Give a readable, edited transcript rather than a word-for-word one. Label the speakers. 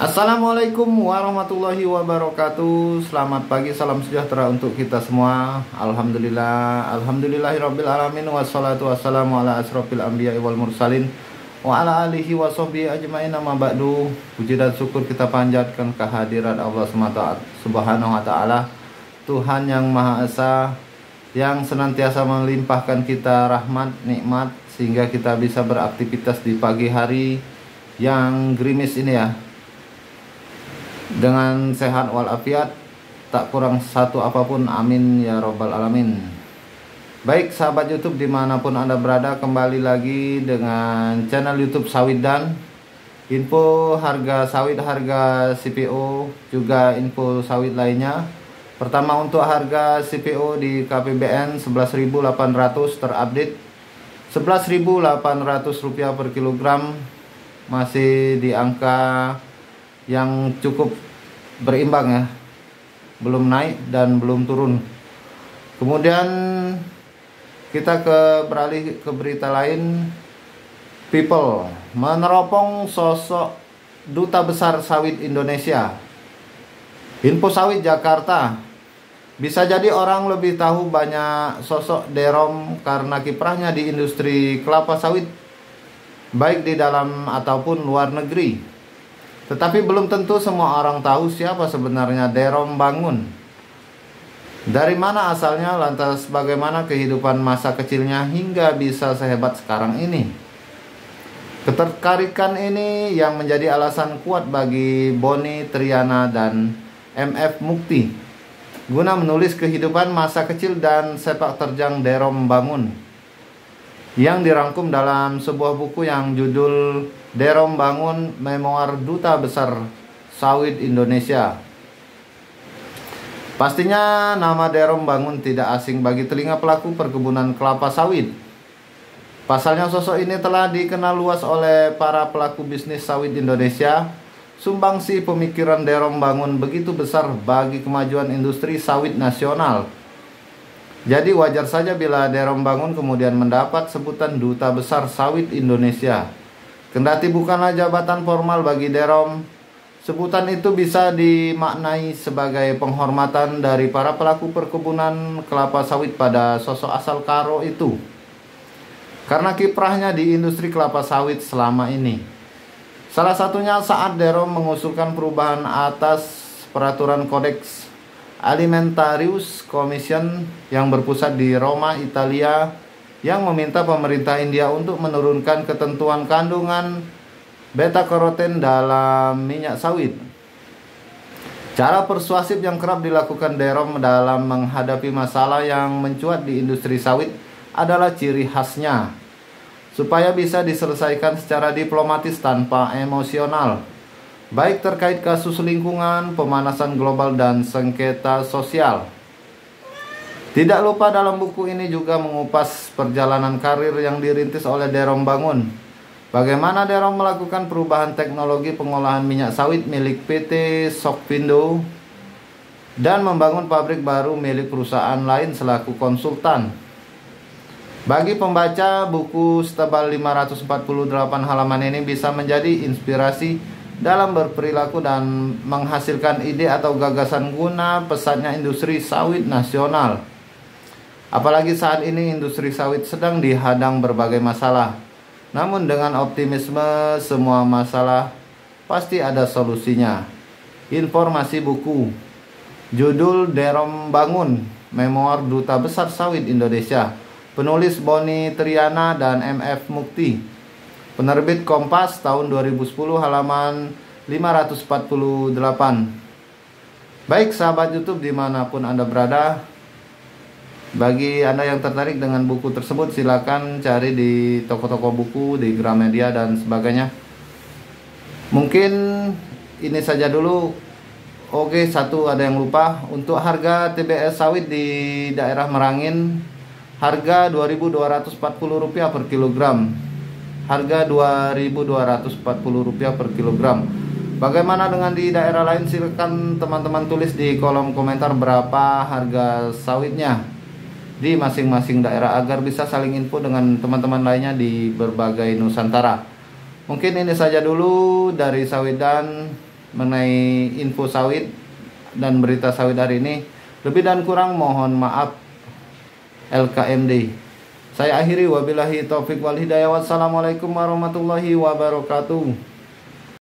Speaker 1: Assalamualaikum warahmatullahi wabarakatuh. Selamat pagi, salam sejahtera untuk kita semua. Alhamdulillahirabbil alamin, wassalatu wassalamu ala asrofil anbiya'i wal mursalin wa ala alihi wa sahbihi ajmain. Amma ba'du. Puji dan syukur kita panjatkan kehadirat Allah Subhanahu wa taala, Tuhan yang Maha Esa, yang senantiasa melimpahkan kita rahmat, nikmat, sehingga kita bisa beraktivitas di pagi hari yang gerimis ini ya, dengan sehat walafiat, tak kurang satu apapun, amin ya robbal alamin. Baik sahabat YouTube dimanapun Anda berada, kembali lagi dengan channel YouTube Sawit Dan. Info harga sawit, harga CPO, juga info sawit lainnya. Pertama, untuk harga CPO di KPBN 11.800 terupdate, Rp11.800 per kilogram, masih di angka yang cukup berimbang ya, belum naik dan belum turun. Kemudian kita beralih ke berita lain. People meneropong sosok duta besar sawit Indonesia. Info Sawit Jakarta. Bisa jadi orang lebih tahu banyak sosok Derom karena kiprahnya di industri kelapa sawit, baik di dalam ataupun luar negeri. Tetapi belum tentu semua orang tahu siapa sebenarnya Derom Bangun. Dari mana asalnya, lantas bagaimana kehidupan masa kecilnya hingga bisa sehebat sekarang ini. Ketertarikan ini yang menjadi alasan kuat bagi Boni Triana dan MF Mukti guna menulis kehidupan masa kecil dan sepak terjang Derom Bangun, yang dirangkum dalam sebuah buku yang judul Derom Bangun, Memoir Duta Besar Sawit Indonesia. Pastinya nama Derom Bangun tidak asing bagi telinga pelaku perkebunan kelapa sawit. Pasalnya sosok ini telah dikenal luas oleh para pelaku bisnis sawit Indonesia. Sumbangsi pemikiran Derom Bangun begitu besar bagi kemajuan industri sawit nasional. Jadi wajar saja bila Derom Bangun kemudian mendapat sebutan Duta Besar Sawit Indonesia. Kendati bukanlah jabatan formal bagi Derom, sebutan itu bisa dimaknai sebagai penghormatan dari para pelaku perkebunan kelapa sawit pada sosok asal Karo itu, karena kiprahnya di industri kelapa sawit selama ini. Salah satunya saat Derom mengusulkan perubahan atas peraturan Kodeks Alimentarius Commission yang berpusat di Roma, Italia, yang meminta pemerintah India untuk menurunkan ketentuan kandungan beta-karoten dalam minyak sawit. Cara persuasif yang kerap dilakukan Derom dalam menghadapi masalah yang mencuat di industri sawit adalah ciri khasnya, supaya bisa diselesaikan secara diplomatis tanpa emosional, baik terkait kasus lingkungan, pemanasan global, dan sengketa sosial. Tidak lupa dalam buku ini juga mengupas perjalanan karir yang dirintis oleh Derom Bangun. Bagaimana Derom melakukan perubahan teknologi pengolahan minyak sawit milik PT Sokvindo dan membangun pabrik baru milik perusahaan lain selaku konsultan. Bagi pembaca, buku setebal 548 halaman ini bisa menjadi inspirasi dalam berperilaku dan menghasilkan ide atau gagasan guna pesatnya industri sawit nasional. Apalagi saat ini industri sawit sedang dihadang berbagai masalah. Namun dengan optimisme, semua masalah pasti ada solusinya. Informasi buku, judul Derom Bangun, Memoir Duta Besar Sawit Indonesia, penulis Boni Triana dan MF Mukti, penerbit Kompas tahun 2010, halaman 548. Baik sahabat YouTube dimanapun Anda berada, bagi Anda yang tertarik dengan buku tersebut, silakan cari di toko-toko buku, di Gramedia dan sebagainya. Mungkin ini saja dulu. Oke, satu ada yang lupa. Untuk harga TBS sawit di daerah Merangin, harga Rp2.240 per kilogram. Harga Rp2.240 per kilogram. Bagaimana dengan di daerah lain? Silakan teman-teman tulis di kolom komentar berapa harga sawitnya di masing-masing daerah, agar bisa saling info dengan teman-teman lainnya di berbagai Nusantara. Mungkin ini saja dulu dari Sawit Dan. mengenai info sawit dan berita sawit hari ini. Lebih dan kurang mohon maaf. LKMD. Saya akhiri, wabillahi taufik wal hidayah. Wassalamualaikum warahmatullahi wabarakatuh.